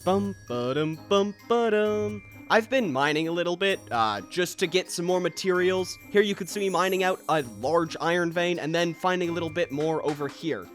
Bum ba-dum bum ba-dum. I've been mining a little bit, just to get some more materials. Here you can see me mining out a large iron vein and then finding a little bit more over here.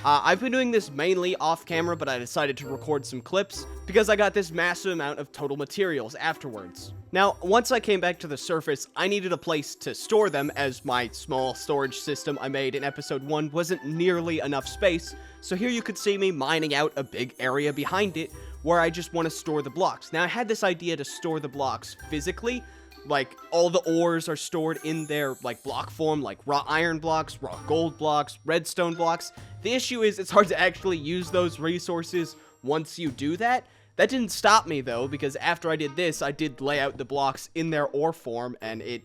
I've been doing this mainly off camera, but I decided to record some clips because I got this massive amount of total materials afterwards. Now, once I came back to the surface, I needed a place to store them as my small storage system I made in episode 1 wasn't nearly enough space, so here you could see me mining out a big area behind it where I just want to store the blocks. Now, I had this idea to store the blocks physically, like all the ores are stored in their like block form, like raw iron blocks, raw gold blocks, redstone blocks. The issue is it's hard to actually use those resources once you do that. That didn't stop me though, because after I did this, I did lay out the blocks in their ore form, and it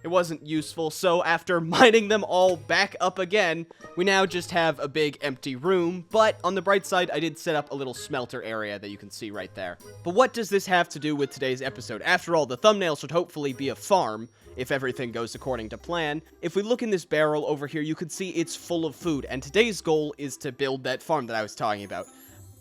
wasn't useful. So after mining them all back up again, we now just have a big empty room. But on the bright side, I did set up a little smelter area that you can see right there. But what does this have to do with today's episode? After all, the thumbnail should hopefully be a farm, if everything goes according to plan. If we look in this barrel over here, you can see it's full of food, and today's goal is to build that farm that I was talking about.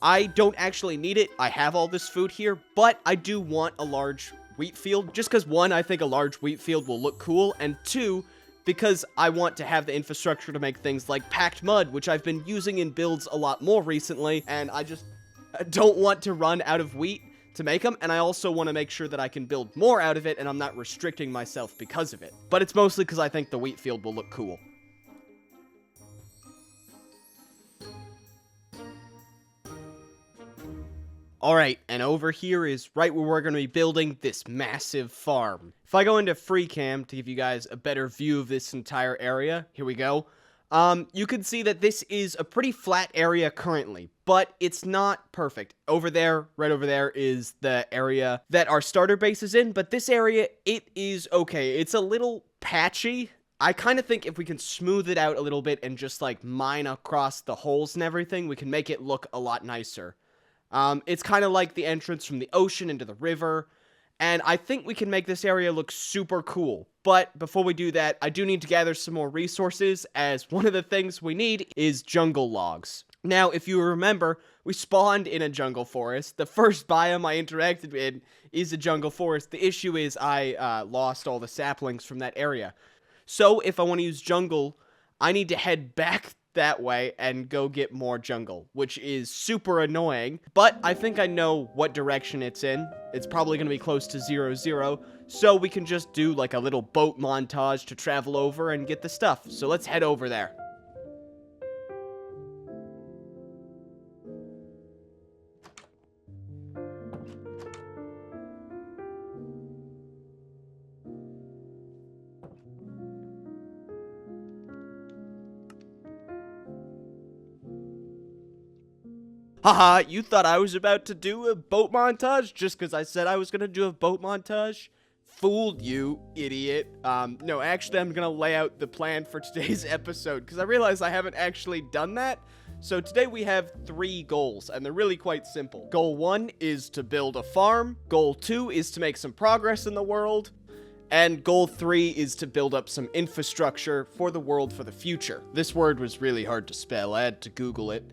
I don't actually need it. I have all this food here, but I do want a large wheat field, just because, one, I think a large wheat field will look cool, and two, because I want to have the infrastructure to make things like packed mud, which I've been using in builds a lot more recently, and I just don't want to run out of wheat to make them, and I also want to make sure that I can build more out of it, and I'm not restricting myself because of it. But it's mostly because I think the wheat field will look cool. Alright, and over here is right where we're going to be building this massive farm. If I go into free cam to give you guys a better view of this entire area, here we go. You can see that this is a pretty flat area currently, but it's not perfect. Over there, right over there, is the area that our starter base is in, but this area, it is okay. It's a little patchy. I kind of think if we can smooth it out a little bit and just like mine across the holes and everything, we can make it look a lot nicer. It's kind of like the entrance from the ocean into the river, and I think we can make this area look super cool. But before we do that, I do need to gather some more resources, as one of the things we need is jungle logs. Now, if you remember, we spawned in a jungle forest. The first biome I interacted in is a jungle forest. The issue is I lost all the saplings from that area. So if I want to use jungle, I need to head back that way and go get more jungle, which is super annoying, but I think I know what direction it's in. It's probably going to be close to 0-0, so we can just do like a little boat montage to travel over and get the stuff. So let's head over there. Haha, you thought I was about to do a boat montage just because I said I was going to do a boat montage? Fooled you, idiot. No, actually, I'm going to lay out the plan for today's episode because I realize I haven't actually done that. So today we have 3 goals, and they're really quite simple. Goal 1 is to build a farm. Goal 2 is to make some progress in the world. And goal 3 is to build up some infrastructure for the world for the future. This word was really hard to spell. I had to Google it.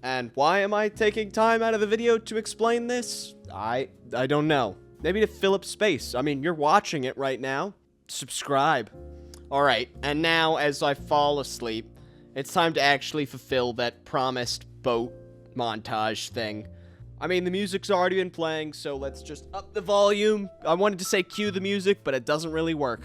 And why am I taking time out of the video to explain this? I don't know. Maybe to fill up space. I mean, you're watching it right now. Subscribe. Alright, and now as I fall asleep, it's time to actually fulfill that promised boat montage thing. I mean, the music's already been playing, so let's just up the volume. I wanted to say cue the music, but it doesn't really work.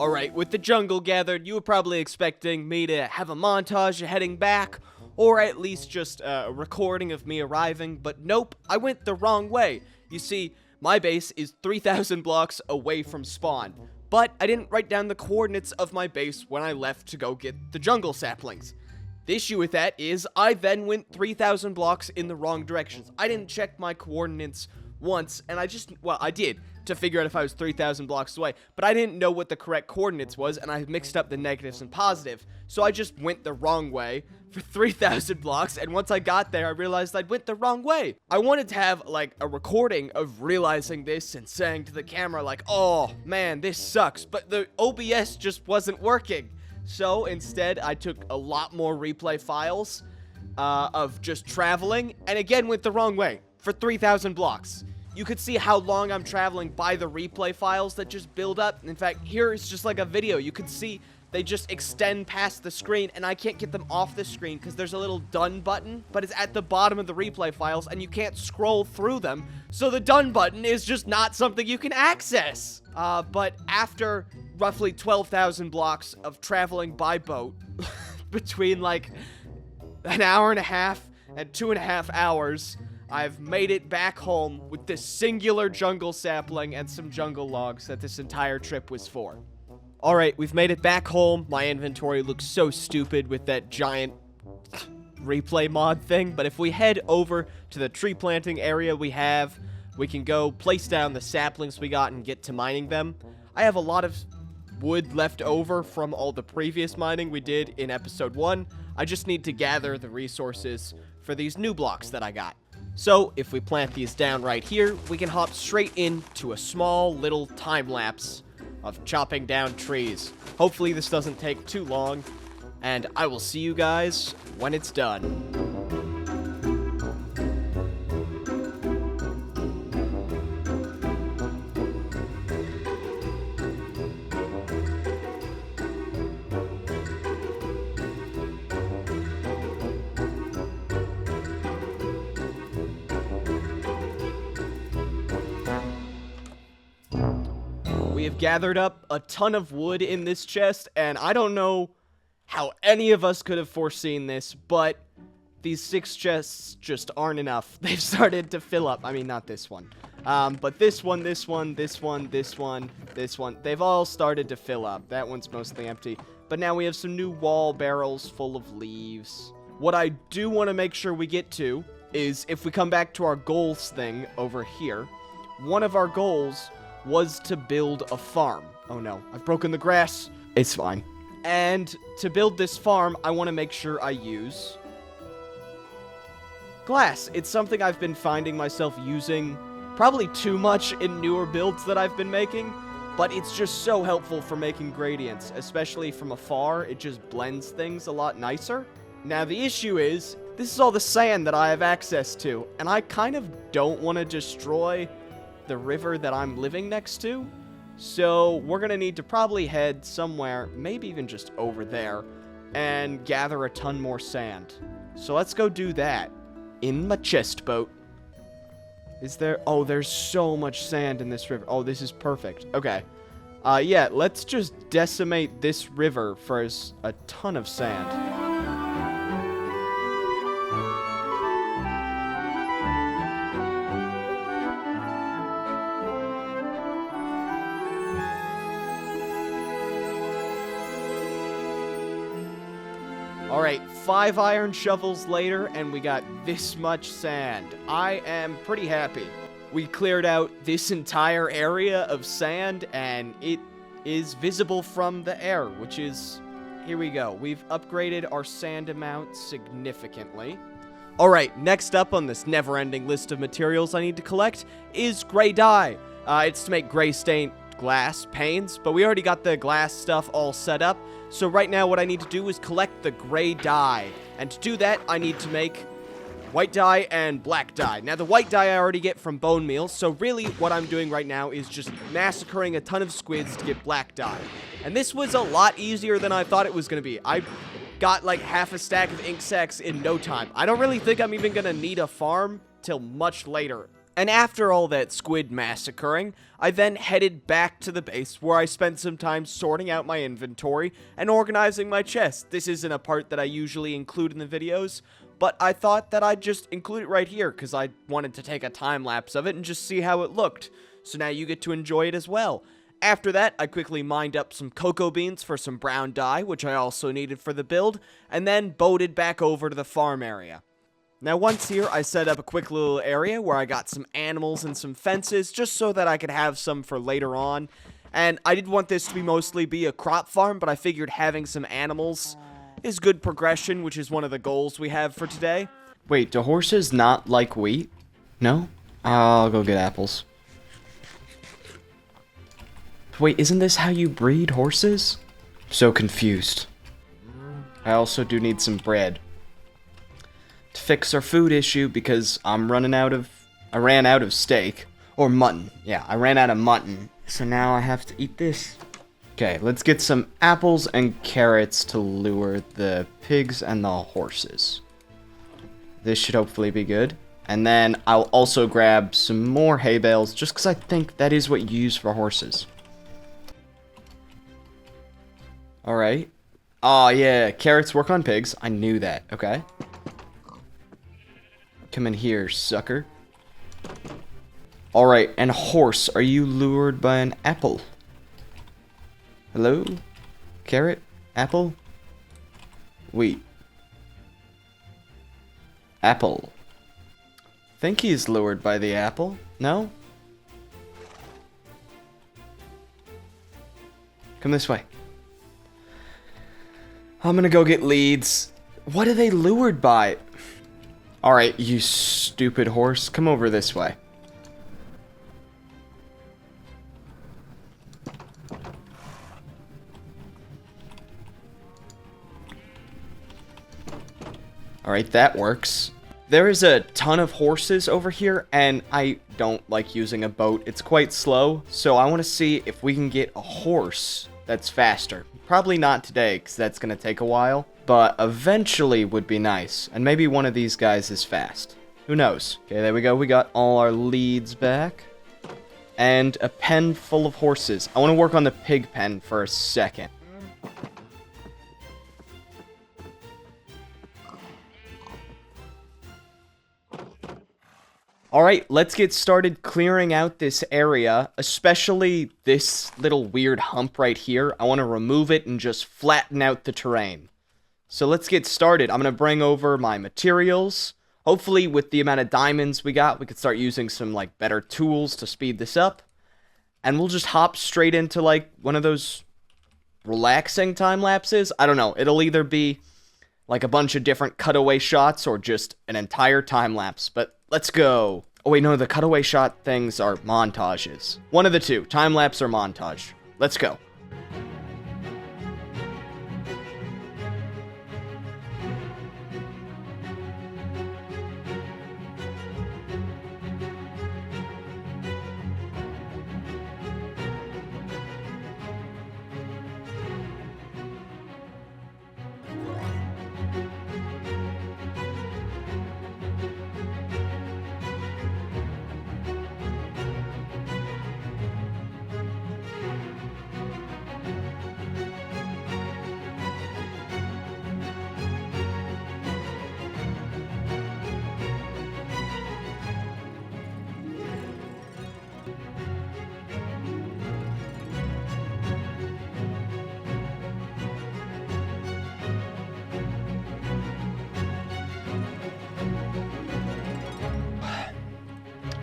Alright, with the jungle gathered, you were probably expecting me to have a montage of heading back, or at least just a recording of me arriving, but nope, I went the wrong way. You see, my base is 3,000 blocks away from spawn, but I didn't write down the coordinates of my base when I left to go get the jungle saplings. The issue with that is I then went 3,000 blocks in the wrong directions. I didn't check my coordinates once, and I did, to figure out if I was 3,000 blocks away, but I didn't know what the correct coordinates was, and I mixed up the negatives and positive, so I just went the wrong way for 3,000 blocks, and once I got there, I realized I'd went the wrong way. I wanted to have, like, a recording of realizing this and saying to the camera, like, oh, man, this sucks, but the OBS just wasn't working. So, instead, I took a lot more replay files of just traveling, and again went the wrong way for 3,000 blocks. You could see how long I'm traveling by the replay files that just build up. In fact, here is just like a video. You can see they just extend past the screen, and I can't get them off the screen because there's a little done button, but it's at the bottom of the replay files, and you can't scroll through them, so the done button is just not something you can access. But after roughly 12,000 blocks of traveling by boat, between like an hour and a half and 2.5 hours, I've made it back home with this singular jungle sapling and some jungle logs that this entire trip was for. Alright, we've made it back home. My inventory looks so stupid with that giant replay mod thing, but if we head over to the tree planting area we can go place down the saplings we got and get to mining them. I have a lot of wood left over from all the previous mining we did in episode 1. I just need to gather the resources for these new blocks that I got. So, if we plant these down right here, we can hop straight into a small little time lapse of chopping down trees. Hopefully this doesn't take too long, and I will see you guys when it's done. We have gathered up a ton of wood in this chest, and I don't know how any of us could have foreseen this, but these 6 chests just aren't enough. They've started to fill up. I mean, not this one. But this one, this one, this one, this one, this one. They've all started to fill up. That one's mostly empty. But now we have some new wall barrels full of leaves. What I do want to make sure we get to is if we come back to our goals thing over here, one of our goals was to build a farm. Oh no, I've broken the grass. It's fine. And to build this farm, I want to make sure I use glass. It's something I've been finding myself using probably too much in newer builds that I've been making, but it's just so helpful for making gradients, especially from afar. It just blends things a lot nicer. Now the issue is, this is all the sand that I have access to, and I kind of don't want to destroy the river that I'm living next to, so we're gonna need to probably head somewhere, maybe even just over there, and gather a ton more sand. So let's go do that in my chest boat. Is there? Oh, there's so much sand in this river. Oh, this is perfect. Okay. Yeah, let's just decimate this river for a ton of sand. Alright, 5 iron shovels later, and we got this much sand. I am pretty happy. We cleared out this entire area of sand, and it is visible from the air, which is... Here we go. We've upgraded our sand amount significantly. Alright, next up on this never-ending list of materials I need to collect is gray dye. It's to make gray stained glass panes, but we already got the glass stuff all set up. So right now what I need to do is collect the gray dye. And to do that, I need to make white dye and black dye. Now the white dye I already get from bone meal, so really what I'm doing right now is just massacring a ton of squids to get black dye. And this was a lot easier than I thought it was going to be. I got like half a stack of ink sacs in no time. I don't really think I'm even going to need a farm till much later. And after all that squid massacring, I then headed back to the base where I spent some time sorting out my inventory and organizing my chest. This isn't a part that I usually include in the videos, but I thought that I'd just include it right here because I wanted to take a time lapse of it and just see how it looked. So now you get to enjoy it as well. After that, I quickly mined up some cocoa beans for some brown dye, which I also needed for the build, and then boated back over to the farm area. Now once here, I set up a quick little area where I got some animals and some fences, just so that I could have some for later on. And I did want this to mostly be a crop farm, but I figured having some animals is good progression, which is one of the goals we have for today. Wait, do horses not like wheat? No? I'll go get apples. Wait, isn't this how you breed horses? So confused. I also do need some bread to fix our food issue because I ran out of steak. Or mutton. Yeah, I ran out of mutton. So now I have to eat this. Okay, let's get some apples and carrots to lure the pigs and the horses. This should hopefully be good. And then I'll also grab some more hay bales just because I think that is what you use for horses. Alright. Oh yeah, carrots work on pigs. I knew that, okay. Come in here, sucker. Alright, and horse, are you lured by an apple? Hello? Carrot? Apple? Wheat. Apple. Think he's lured by the apple? No? Come this way. I'm gonna go get leads. What are they lured by? Alright, you stupid horse. Come over this way. Alright, that works. There is a ton of horses over here, and I don't like using a boat. It's quite slow, so I want to see if we can get a horse that's faster. Probably not today, because that's going to take a while, but eventually would be nice. And maybe one of these guys is fast. Who knows? Okay, there we go. We got all our leads back. And a pen full of horses. I want to work on the pig pen for a second. Alright, let's get started clearing out this area, especially this little weird hump right here. I want to remove it and just flatten out the terrain. So let's get started. I'm going to bring over my materials. Hopefully, with the amount of diamonds we got, we could start using some, like, better tools to speed this up. And we'll just hop straight into, like, one of those relaxing time lapses. I don't know. It'll either be, like, a bunch of different cutaway shots or just an entire time lapse. But let's go. Oh, wait, no, the cutaway shot things are montages. One of the two, time lapse or montage. Let's go.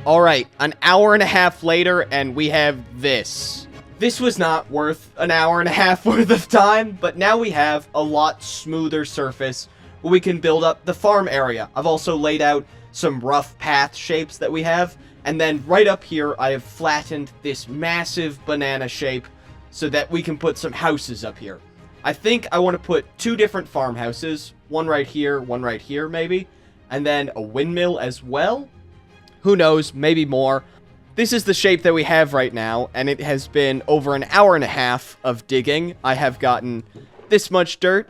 Alright, an hour and a half later, and we have this. This was not worth an hour and a half worth of time, but now we have a lot smoother surface where we can build up the farm area. I've also laid out some rough path shapes that we have, and then right up here, I have flattened this massive banana shape so that we can put some houses up here. I think I want to put two different farmhouses, one right here, maybe, and then a windmill as well. Who knows, maybe more. This is the shape that we have right now, and it has been over an hour and a half of digging. I have gotten this much dirt,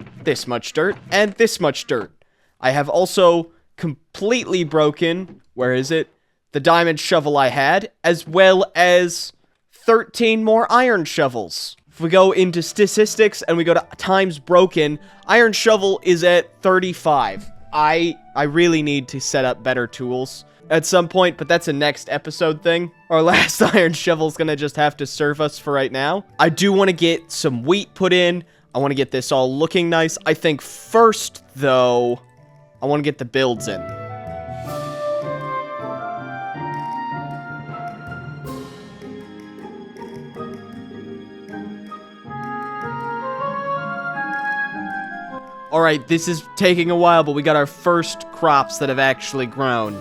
and this much dirt. I have also completely broken, where is it? the diamond shovel I had, as well as 13 more iron shovels. If we go into statistics and we go to times broken, iron shovel is at 35. I really need to set up better tools at some point, but that's a next episode thing. Our last iron shovel's gonna just have to serve us for right now. I do want to get some wheat put in. I want to get this all looking nice. I think first, though, I want to get the builds in. Alright, this is taking a while, but we got our first crops that have actually grown.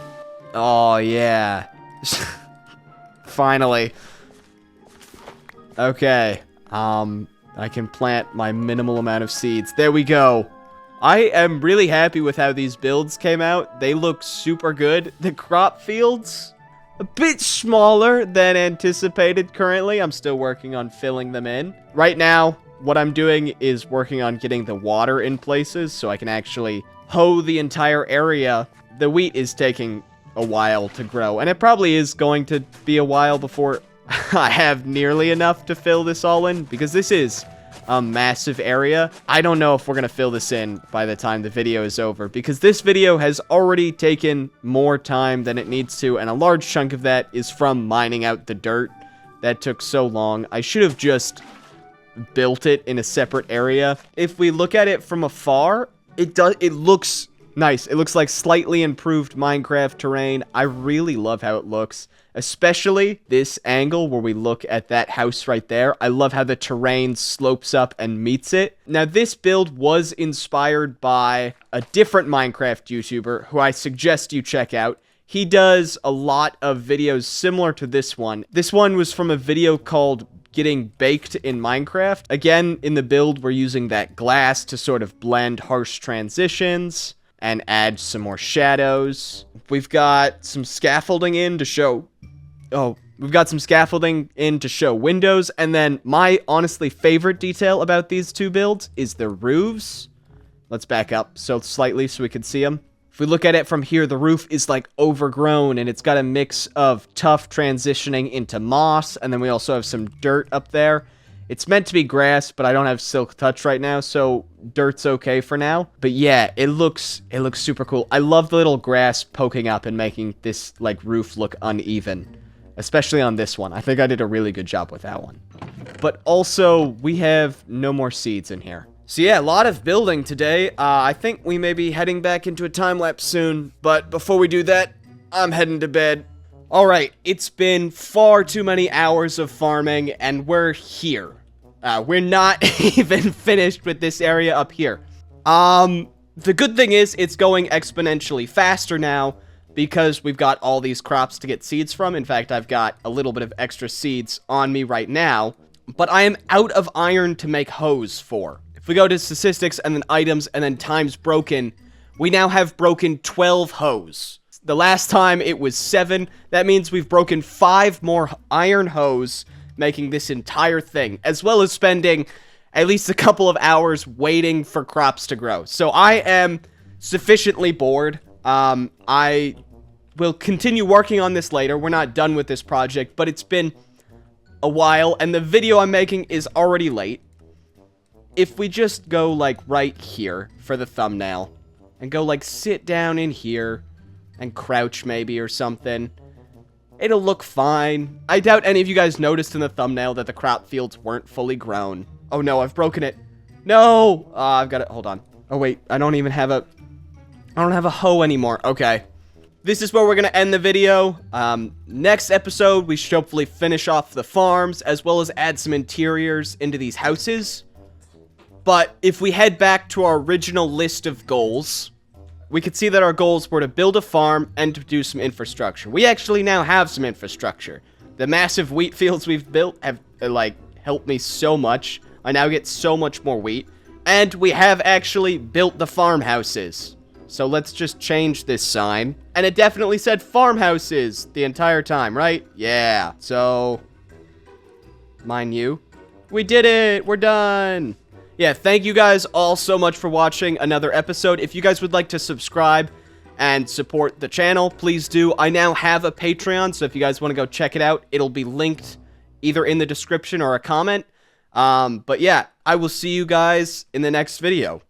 Oh, yeah. Finally. Okay. I can plant my minimal amount of seeds. There we go. I am really happy with how these builds came out. They look super good. The crop fields, a bit smaller than anticipated currently. I'm still working on filling them in. Right now, what I'm doing is working on getting the water in places so I can actually hoe the entire area. The wheat is taking a while to grow, and it probably is going to be a while before I have nearly enough to fill this all in, because this is a massive area. I don't know if we're going to fill this in by the time the video is over, because this video has already taken more time than it needs to, and a large chunk of that is from mining out the dirt. That took so long. I should have just built it in a separate area. If we look at it from afar, it looks nice. It looks like slightly improved Minecraft terrain. I really love how it looks, especially this angle where we look at that house right there. I love how the terrain slopes up and meets it. Now, this build was inspired by a different Minecraft YouTuber who I suggest you check out. He does a lot of videos similar to this one. This one was from a video called Getting Baked in Minecraft. Again, in the build, we're using that glass to sort of blend harsh transitions and add some more shadows. We've got some scaffolding in to show... we've got some scaffolding in to show windows, and then my honestly favorite detail about these two builds is the roofs. Let's back up so slightly so we can see them. If we look at it from here, the roof is like overgrown, and it's got a mix of tough transitioning into moss, and then we also have some dirt up there. It's meant to be grass, but I don't have silk touch right now, so dirt's okay for now. But yeah, it looks super cool. I love the little grass poking up and making this like roof look uneven, especially on this one. I think I did a really good job with that one. But also, we have no more seeds in here. So yeah, a lot of building today. I think we may be heading back into a time-lapse soon, but before we do that, I'm heading to bed. Alright, it's been far too many hours of farming, and we're here. We're not even finished with this area up here. The good thing is, it's going exponentially faster now, because we've got all these crops to get seeds from. In fact, I've got a little bit of extra seeds on me right now, but I am out of iron to make hoes for. If we go to statistics and then items and then times broken, we now have broken 12 hoes. The last time it was 7. That means we've broken 5 more iron hoes, making this entire thing, as well as spending at least a couple of hours waiting for crops to grow. So I am sufficiently bored. I will continue working on this later. We're not done with this project, but it's been a while, and the video I'm making is already late. If we just go, like, right here for the thumbnail, and go, like, sit down in here, and crouch maybe or something, it'll look fine. I doubt any of you guys noticed in the thumbnail that the crop fields weren't fully grown. Oh no, I've broken it. No! I've got it. Hold on. Oh wait, I don't have a hoe anymore. Okay. This is where we're gonna end the video. Next episode, we should hopefully finish off the farms, as well as add some interiors into these houses. But if we head back to our original list of goals, we could see that our goals were to build a farm and to do some infrastructure. We actually now have some infrastructure. The massive wheat fields we've built have, like, helped me so much. I now get so much more wheat. And we have actually built the farmhouses. So let's just change this sign. And it definitely said farmhouses the entire time, right? Yeah. So, mind you, we did it. We're done. Yeah, thank you guys all so much for watching another episode. If you guys would like to subscribe and support the channel, please do. I now have a Patreon, so if you guys want to go check it out, it'll be linked either in the description or a comment. But yeah, I will see you guys in the next video.